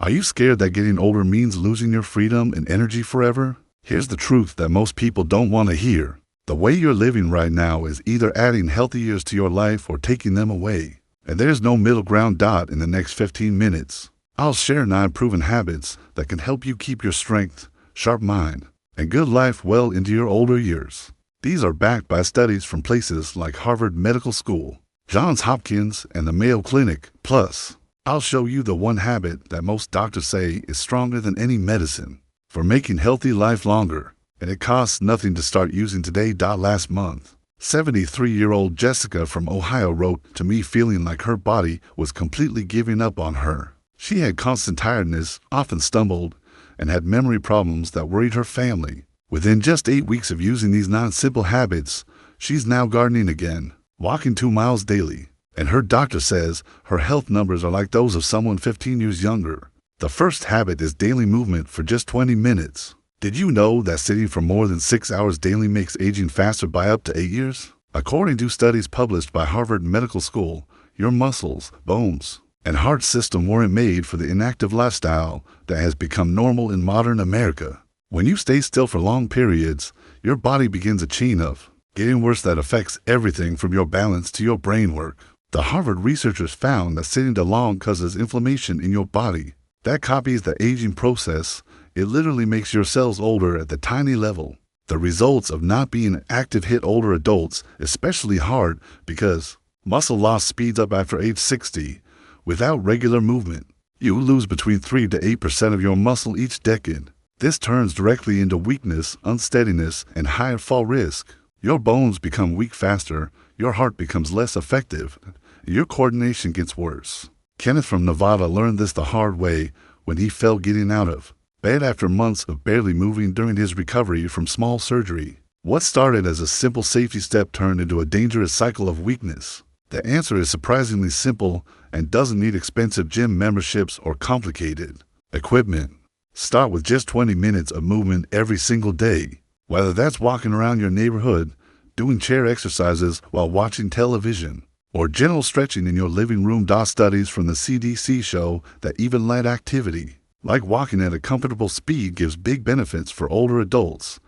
Are you scared that getting older means losing your freedom and energy forever? Here's the truth that most people don't want to hear. The way you're living right now is either adding healthy years to your life or taking them away. And there's no middle ground dot in the next 15 minutes. I'll share 9 proven habits that can help you keep your strength, sharp mind, and good life well into your older years. These are backed by studies from places like Harvard Medical School, Johns Hopkins, and the Mayo Clinic. Plus, I'll show you the one habit that most doctors say is stronger than any medicine for making healthy life longer, and it costs nothing to start using today. Last month, 73-year-old Jessica from Ohio wrote to me feeling like her body was completely giving up on her. She had constant tiredness, often stumbled, and had memory problems that worried her family. Within just 8 weeks of using these 9 simple habits, she's now gardening again, walking 2 miles daily, and her doctor says her health numbers are like those of someone 15 years younger. The first habit is daily movement for just 20 minutes. Did you know that sitting for more than 6 hours daily makes aging faster by up to 8 years? According to studies published by Harvard Medical School, your muscles, bones, and heart system weren't made for the inactive lifestyle that has become normal in modern America. When you stay still for long periods, your body begins a chain of getting worse that affects everything from your balance to your brain work. The Harvard researchers found that sitting too long causes inflammation in your body. That copies the aging process. It literally makes your cells older at the tiny level. The results of not being active hit older adults especially hard because muscle loss speeds up after age 60. Without regular movement, you lose between 3 to 8% of your muscle each decade. This turns directly into weakness, unsteadiness, and higher fall risk. Your bones become weak faster, your heart becomes less effective, and your coordination gets worse. Kenneth from Nevada learned this the hard way when he fell getting out of bed after months of barely moving during his recovery from small surgery. What started as a simple safety step turned into a dangerous cycle of weakness. The answer is surprisingly simple and doesn't need expensive gym memberships or complicated equipment. Start with just 20 minutes of movement every single day. Whether that's walking around your neighborhood, doing chair exercises while watching television, or gentle stretching in your living room. Studies from the CDC show that even light activity, like walking at a comfortable speed, gives big benefits for older adults.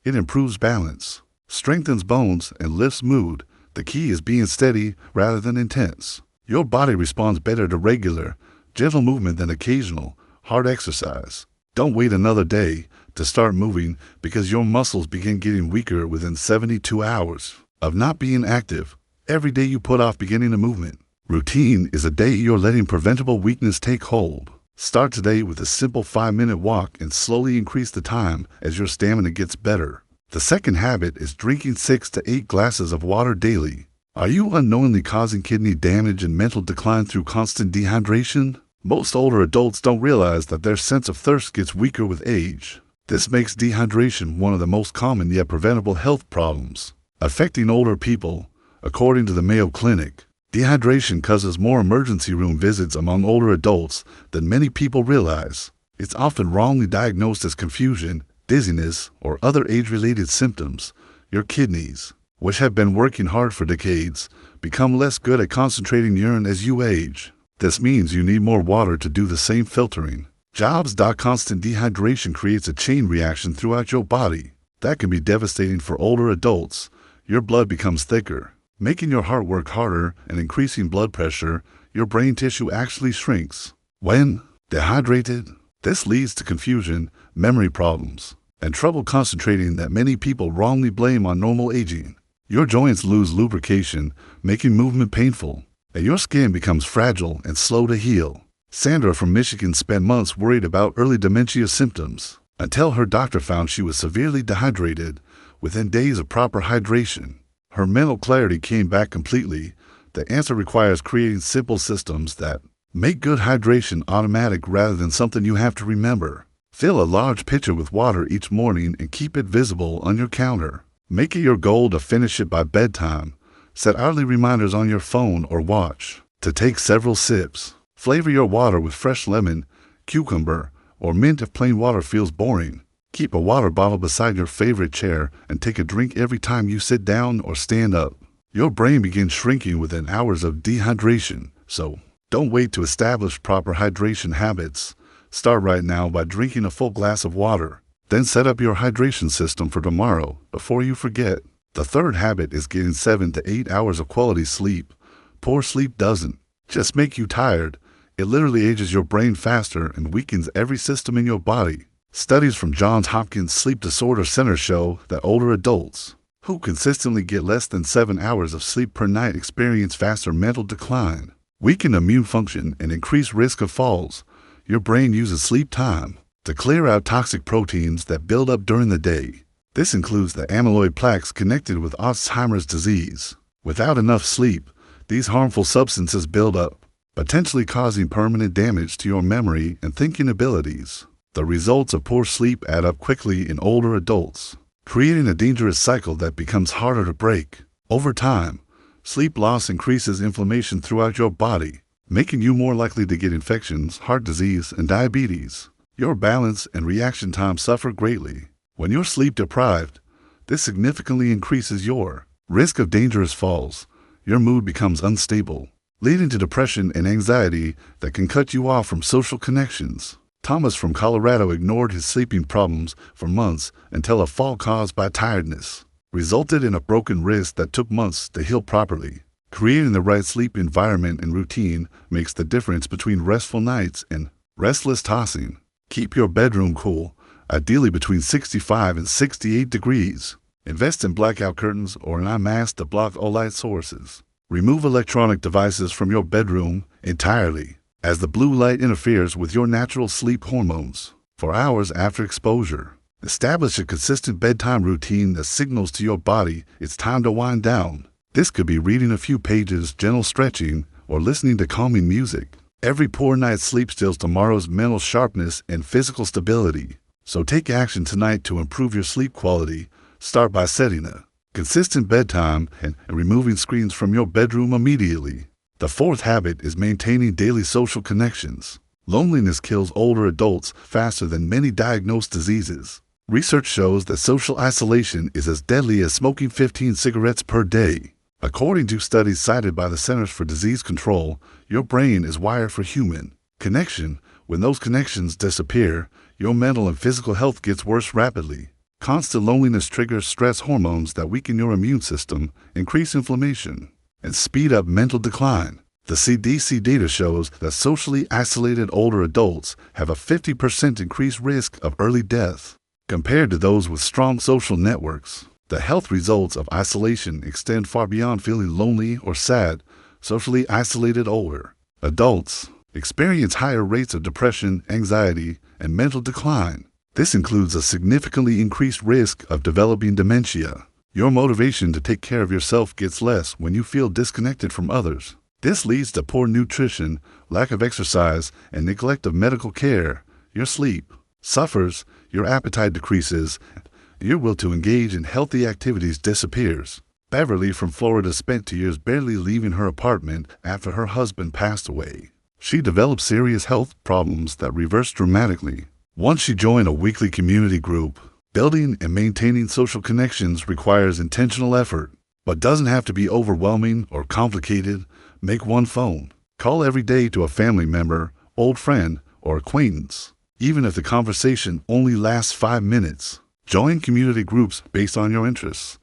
It improves balance, strengthens bones, and lifts mood. The key is being steady rather than intense. Your body responds better to regular, gentle movement than occasional, hard exercise. Don't wait another day to start moving because your muscles begin getting weaker within 72 hours of not being active. Every day you put off beginning a movement routine is a day you're letting preventable weakness take hold. Start today with a simple 5-minute walk and slowly increase the time as your stamina gets better. The second habit is drinking 6 to 8 glasses of water daily. Are you unknowingly causing kidney damage and mental decline through constant dehydration? Most older adults don't realize that their sense of thirst gets weaker with age. This makes dehydration one of the most common yet preventable health problems affecting older people. According to the Mayo Clinic, dehydration causes more emergency room visits among older adults than many people realize. It's often wrongly diagnosed as confusion, dizziness, or other age-related symptoms. Your kidneys, which have been working hard for decades, become less good at concentrating urine as you age. This means you need more water to do the same filtering jobs. Constant dehydration creates a chain reaction throughout your body that can be devastating for older adults. Your blood becomes thicker, making your heart work harder and increasing blood pressure. Your brain tissue actually shrinks when dehydrated. This leads to confusion, memory problems, and trouble concentrating that many people wrongly blame on normal aging. Your joints lose lubrication, making movement painful, and your skin becomes fragile and slow to heal. Sandra from Michigan spent months worried about early dementia symptoms until her doctor found she was severely dehydrated. Within days of proper hydration, her mental clarity came back completely. The answer requires creating simple systems that make good hydration automatic rather than something you have to remember. Fill a large pitcher with water each morning and keep it visible on your counter. Make it your goal to finish it by bedtime. Set hourly reminders on your phone or watch to take several sips. Flavor your water with fresh lemon, cucumber, or mint if plain water feels boring. Keep a water bottle beside your favorite chair and take a drink every time you sit down or stand up. Your brain begins shrinking within hours of dehydration, so don't wait to establish proper hydration habits. Start right now by drinking a full glass of water. Then set up your hydration system for tomorrow before you forget. The third habit is getting 7 to 8 hours of quality sleep. Poor sleep doesn't just make you tired. It literally ages your brain faster and weakens every system in your body. Studies from Johns Hopkins Sleep Disorder Center show that older adults who consistently get less than 7 hours of sleep per night experience faster mental decline, weakened immune function, and increased risk of falls. Your brain uses sleep time to clear out toxic proteins that build up during the day. This includes the amyloid plaques connected with Alzheimer's disease. Without enough sleep, these harmful substances build up, potentially causing permanent damage to your memory and thinking abilities. The results of poor sleep add up quickly in older adults, creating a dangerous cycle that becomes harder to break. Over time, sleep loss increases inflammation throughout your body, making you more likely to get infections, heart disease, and diabetes. Your balance and reaction time suffer greatly. When you're sleep deprived, this significantly increases your risk of dangerous falls. Your mood becomes unstable, leading to depression and anxiety that can cut you off from social connections. Thomas from Colorado ignored his sleeping problems for months until a fall caused by tiredness resulted in a broken wrist that took months to heal properly. Creating the right sleep environment and routine makes the difference between restful nights and restless tossing. Keep your bedroom cool, ideally between 65 and 68 degrees. Invest in blackout curtains or an eye mask to block all light sources. Remove electronic devices from your bedroom entirely, as the blue light interferes with your natural sleep hormones. For hours after exposure, establish a consistent bedtime routine that signals to your body it's time to wind down. This could be reading a few pages, gentle stretching, or listening to calming music. Every poor night's sleep steals tomorrow's mental sharpness and physical stability. So take action tonight to improve your sleep quality. Start by setting a consistent bedtime and removing screens from your bedroom immediately. The fourth habit is maintaining daily social connections. Loneliness kills older adults faster than many diagnosed diseases. Research shows that social isolation is as deadly as smoking 15 cigarettes per day. According to studies cited by the Centers for Disease Control, your brain is wired for human connection. When those connections disappear, your mental and physical health gets worse rapidly. Constant loneliness triggers stress hormones that weaken your immune system, increase inflammation, and speed up mental decline. The CDC data shows that socially isolated older adults have a 50% increased risk of early death compared to those with strong social networks. The health results of isolation extend far beyond feeling lonely or sad. Socially isolated older adults experience higher rates of depression, anxiety, and mental decline. This includes a significantly increased risk of developing dementia. Your motivation to take care of yourself gets less when you feel disconnected from others. This leads to poor nutrition, lack of exercise, and neglect of medical care. Your sleep suffers, your appetite decreases, and your will to engage in healthy activities disappears. Beverly from Florida spent 2 years barely leaving her apartment after her husband passed away. She developed serious health problems that reversed dramatically once she joined a weekly community group. Building and maintaining social connections requires intentional effort, but doesn't have to be overwhelming or complicated. Make one phone call every day to a family member, old friend, or acquaintance, even if the conversation only lasts 5 minutes. Join community groups based on your interests,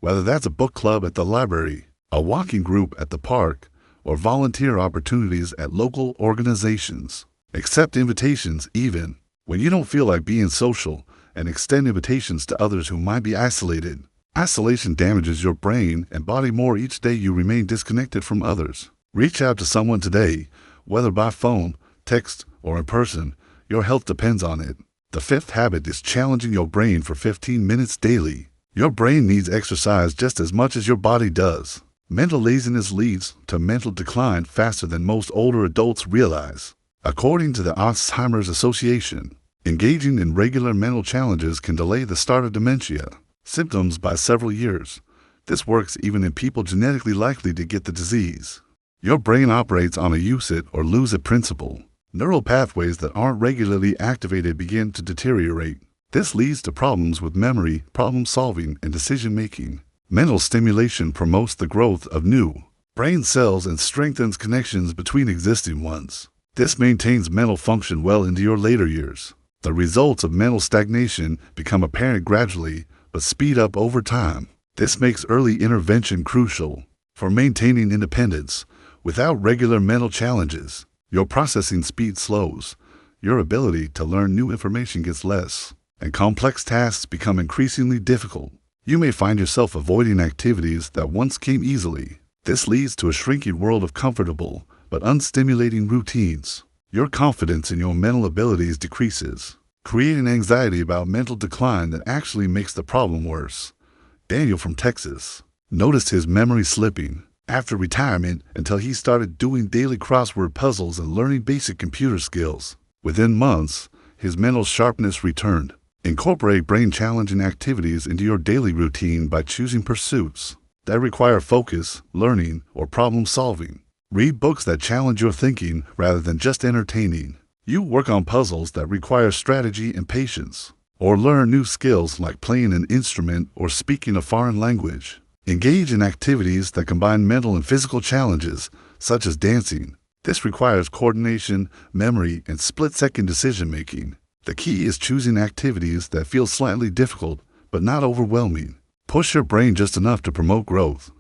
whether that's a book club at the library, a walking group at the park, or volunteer opportunities at local organizations. Accept invitations even when you don't feel like being social, and extend invitations to others who might be isolated. Isolation damages your brain and body more each day you remain disconnected from others. Reach out to someone today, whether by phone, text, or in person. Your health depends on it. The fifth habit is challenging your brain for 15 minutes daily. Your brain needs exercise just as much as your body does. Mental laziness leads to mental decline faster than most older adults realize. According to the Alzheimer's Association, engaging in regular mental challenges can delay the start of dementia symptoms by several years. This works even in people genetically likely to get the disease. Your brain operates on a use it or lose it principle. Neural pathways that aren't regularly activated begin to deteriorate. This leads to problems with memory, problem solving, and decision making. Mental stimulation promotes the growth of new brain cells and strengthens connections between existing ones. This maintains mental function well into your later years. The results of mental stagnation become apparent gradually, but speed up over time. This makes early intervention crucial for maintaining independence. Without regular mental challenges, your processing speed slows, your ability to learn new information gets less, and complex tasks become increasingly difficult. You may find yourself avoiding activities that once came easily. This leads to a shrinking world of comfortable but unstimulating routines. Your confidence in your mental abilities decreases, creating anxiety about mental decline that actually makes the problem worse. Daniel from Texas noticed his memory slipping after retirement until he started doing daily crossword puzzles and learning basic computer skills. Within months, his mental sharpness returned. Incorporate brain-challenging activities into your daily routine by choosing pursuits that require focus, learning, or problem-solving. Read books that challenge your thinking rather than just entertaining. You work on puzzles that require strategy and patience, or learn new skills like playing an instrument or speaking a foreign language. Engage in activities that combine mental and physical challenges, such as dancing. This requires coordination, memory, and split-second decision-making. The key is choosing activities that feel slightly difficult, but not overwhelming. Push your brain just enough to promote growth.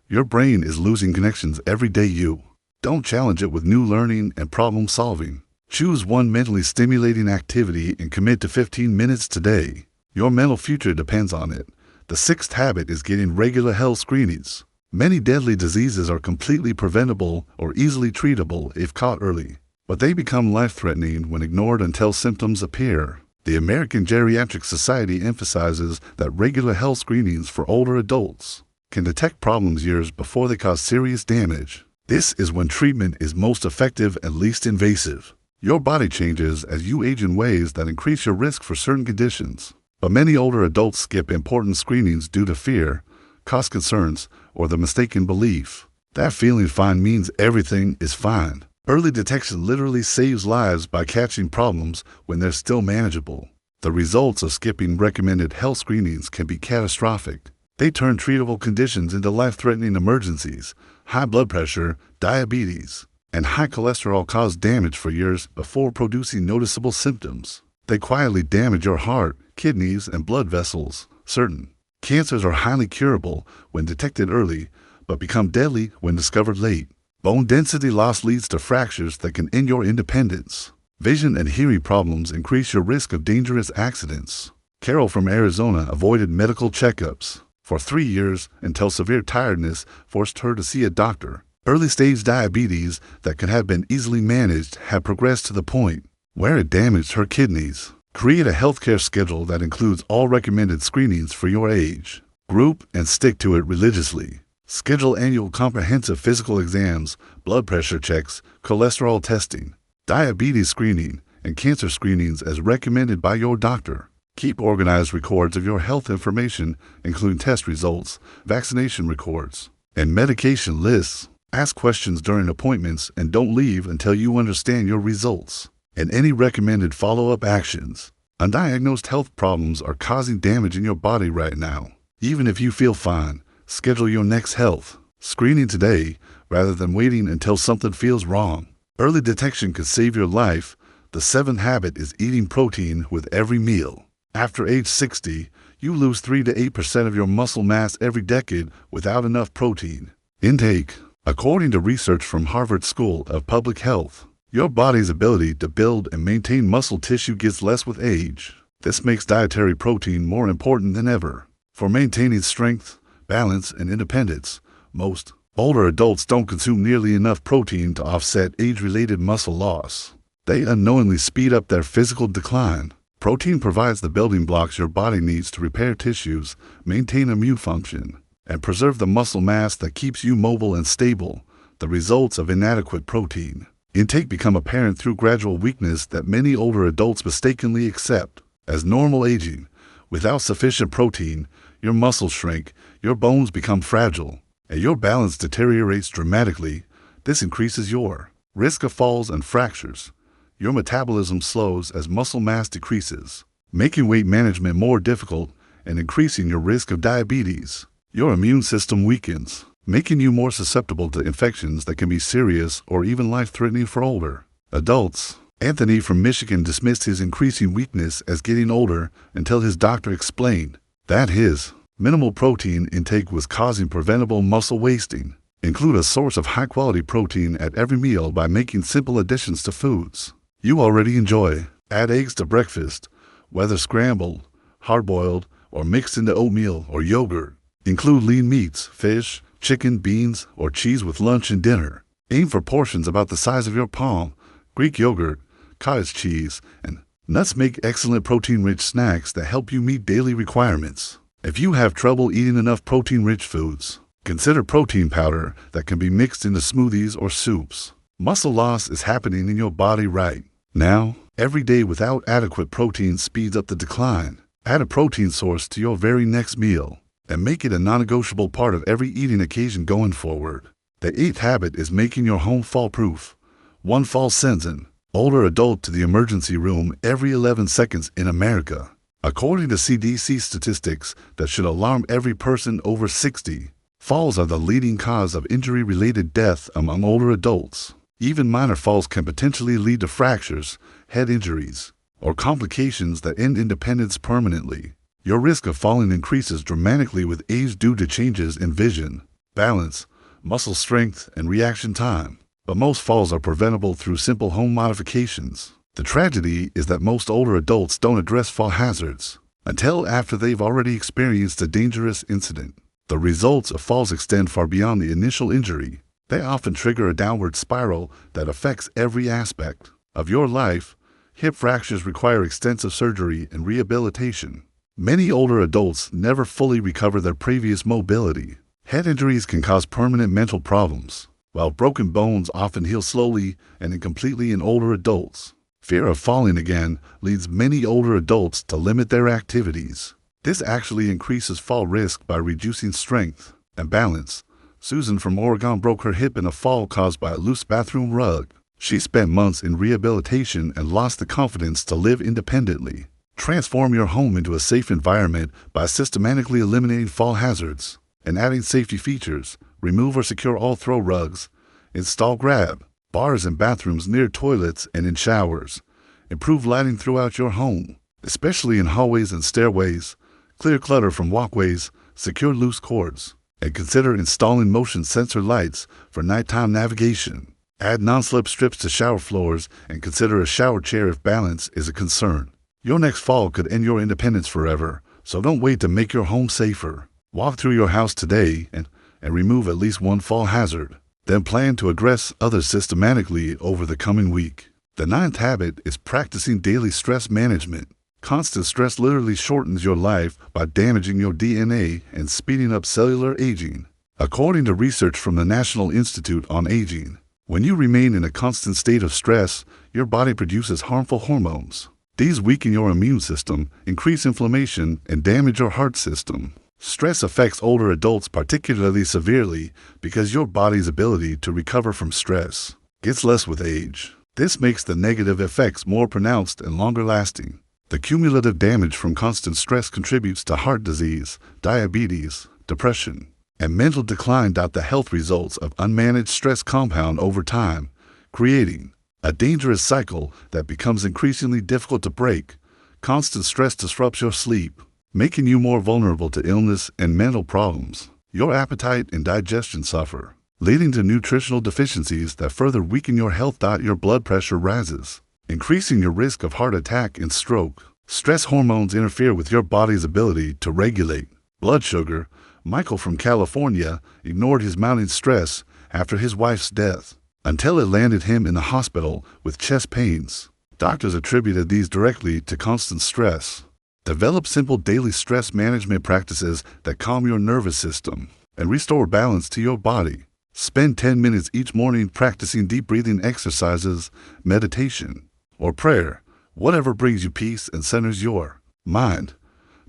Your brain is losing connections every day. You don't challenge it with new learning and problem-solving. Choose one mentally stimulating activity and commit to 15 minutes today. Your mental future depends on it. The sixth habit is getting regular health screenings. Many deadly diseases are completely preventable or easily treatable if caught early, but they become life-threatening when ignored until symptoms appear. The American Geriatric Society emphasizes that regular health screenings for older adults can detect problems years before they cause serious damage. This is when treatment is most effective and least invasive. Your body changes as you age in ways that increase your risk for certain conditions. But many older adults skip important screenings due to fear, cost concerns, or the mistaken belief that feeling fine means everything is fine. Early detection literally saves lives by catching problems when they're still manageable. The results of skipping recommended health screenings can be catastrophic. They turn treatable conditions into life-threatening emergencies. High blood pressure, diabetes, and high cholesterol cause damage for years before producing noticeable symptoms. They quietly damage your heart, kidneys, and blood vessels. Certain cancers are highly curable when detected early, but become deadly when discovered late. Bone density loss leads to fractures that can end your independence. Vision and hearing problems increase your risk of dangerous accidents. Carol from Arizona avoided medical checkups for 3 years until severe tiredness forced her to see a doctor. Early-stage diabetes that could have been easily managed had progressed to the point where it damaged her kidneys. Create a healthcare schedule that includes all recommended screenings for your age, group, and stick to it religiously. Schedule annual comprehensive physical exams, blood pressure checks, cholesterol testing, diabetes screening, and cancer screenings as recommended by your doctor. Keep organized records of your health information, including test results, vaccination records, and medication lists. Ask questions during appointments and don't leave until you understand your results and any recommended follow-up actions. Undiagnosed health problems are causing damage in your body right now. Even if you feel fine, schedule your next health screening today rather than waiting until something feels wrong. Early detection could save your life. The seventh habit is eating protein with every meal. After age 60, you lose 3 to 8% of your muscle mass every decade without enough protein intake. According to research from Harvard School of Public Health, your body's ability to build and maintain muscle tissue gets less with age. This makes dietary protein more important than ever for maintaining strength, balance, and independence. Most older adults don't consume nearly enough protein to offset age-related muscle loss. They unknowingly speed up their physical decline. Protein provides the building blocks your body needs to repair tissues, maintain immune function, and preserve the muscle mass that keeps you mobile and stable. The results of inadequate protein intake become apparent through gradual weakness that many older adults mistakenly accept as normal aging. Without sufficient protein, your muscles shrink, your bones become fragile, and your balance deteriorates dramatically. This increases your risk of falls and fractures. Your metabolism slows as muscle mass decreases, making weight management more difficult and increasing your risk of diabetes. Your immune system weakens, making you more susceptible to infections that can be serious or even life-threatening for older Adults. Anthony from Michigan dismissed his increasing weakness as getting older until his doctor explained that his minimal protein intake was causing preventable muscle wasting. Include a source of high-quality protein at every meal by making simple additions to foods you already enjoy. Add eggs to breakfast, whether scrambled, hard-boiled, or mixed into oatmeal or yogurt. Include lean meats, fish, chicken, beans, or cheese with lunch and dinner. Aim for portions about the size of your palm. Greek yogurt, cottage cheese, and nuts make excellent protein-rich snacks that help you meet daily requirements. If you have trouble eating enough protein-rich foods, consider protein powder that can be mixed into smoothies or soups. Muscle loss is happening in your body right now. Every day without adequate protein speeds up the decline. Add a protein source to your very next meal and make it a non-negotiable part of every eating occasion going forward. The 8th habit is making your home fall-proof. One fall sends an older adult to the emergency room every 11 seconds in America. According to CDC statistics that should alarm every person over 60, falls are the leading cause of injury-related death among older adults. Even minor falls can potentially lead to fractures, head injuries, or complications that end independence permanently. Your risk of falling increases dramatically with age due to changes in vision, balance, muscle strength, and reaction time. But most falls are preventable through simple home modifications. The tragedy is that most older adults don't address fall hazards until after they've already experienced a dangerous incident. The results of falls extend far beyond the initial injury. They often trigger a downward spiral that affects every aspect of your life. Hip fractures require extensive surgery and rehabilitation. Many older adults never fully recover their previous mobility. Head injuries can cause permanent mental problems, while broken bones often heal slowly and incompletely in older adults. Fear of falling again leads many older adults to limit their activities. This actually increases fall risk by reducing strength and balance. Susan from Oregon broke her hip in a fall caused by a loose bathroom rug. She spent months in rehabilitation and lost the confidence to live independently. Transform your home into a safe environment by systematically eliminating fall hazards and adding safety features. Remove or secure all throw rugs. Install grab bars in bathrooms near toilets and in showers. Improve lighting throughout your home, especially in hallways and stairways. Clear clutter from walkways. Secure loose cords. And consider installing motion sensor lights for nighttime navigation. Add non-slip strips to shower floors and consider a shower chair if balance is a concern. Your next fall could end your independence forever, so don't wait to make your home safer. Walk through your house today and remove at least one fall hazard. Then plan to address others systematically over the coming week. The 9th habit is practicing daily stress management. Constant stress literally shortens your life by damaging your DNA and speeding up cellular aging. According to research from the National Institute on Aging, when you remain in a constant state of stress, your body produces harmful hormones. These weaken your immune system, increase inflammation, and damage your heart system. Stress affects older adults particularly severely because your body's ability to recover from stress gets less with age. This makes the negative effects more pronounced and longer lasting. The cumulative damage from constant stress contributes to heart disease, diabetes, depression, and mental decline. The health results of unmanaged stress compound over time, creating a dangerous cycle that becomes increasingly difficult to break. Constant stress disrupts your sleep, making you more vulnerable to illness and mental problems. Your appetite and digestion suffer, leading to nutritional deficiencies that further weaken your health. Your blood pressure rises, increasing your risk of heart attack and stroke. Stress hormones interfere with your body's ability to regulate blood sugar. Michael from California ignored his mounting stress after his wife's death until it landed him in the hospital with chest pains. Doctors attributed these directly to constant stress. Develop simple daily stress management practices that calm your nervous system and restore balance to your body. Spend 10 minutes each morning practicing deep breathing exercises, meditation, or prayer, whatever brings you peace and centers your mind.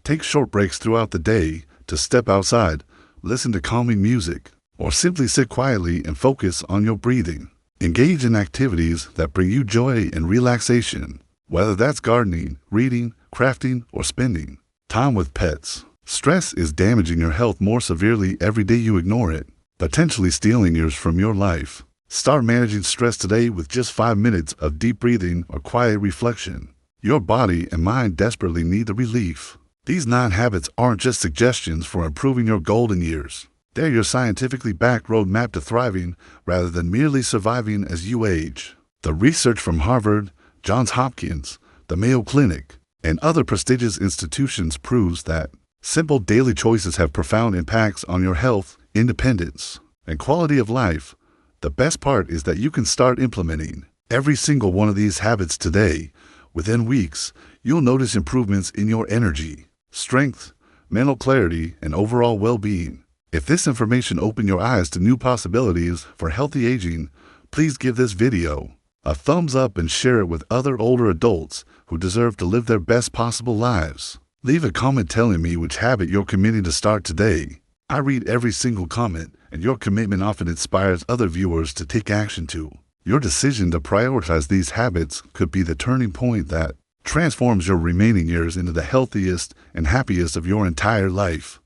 Take short breaks throughout the day to step outside, listen to calming music, or simply sit quietly and focus on your breathing. Engage in activities that bring you joy and relaxation, whether that's gardening, reading, crafting, or spending time with pets. Stress is damaging your health more severely every day you ignore it, potentially stealing years from your life. Start managing stress today with just 5 minutes of deep breathing or quiet reflection. Your body and mind desperately need the relief. These 9 habits aren't just suggestions for improving your golden years. They're your scientifically backed roadmap to thriving rather than merely surviving as you age. The research from Harvard, Johns Hopkins, the Mayo Clinic, and other prestigious institutions proves that simple daily choices have profound impacts on your health, independence, and quality of life. The best part is that you can start implementing every single one of these habits today. Within weeks, you'll notice improvements in your energy, strength, mental clarity, and overall well-being. If this information opened your eyes to new possibilities for healthy aging, please give this video a thumbs up and share it with other older adults who deserve to live their best possible lives. Leave a comment telling me which habit you're committing to start today. I read every single comment, and your commitment often inspires other viewers to take action too. Your decision to prioritize these habits could be the turning point that transforms your remaining years into the healthiest and happiest of your entire life.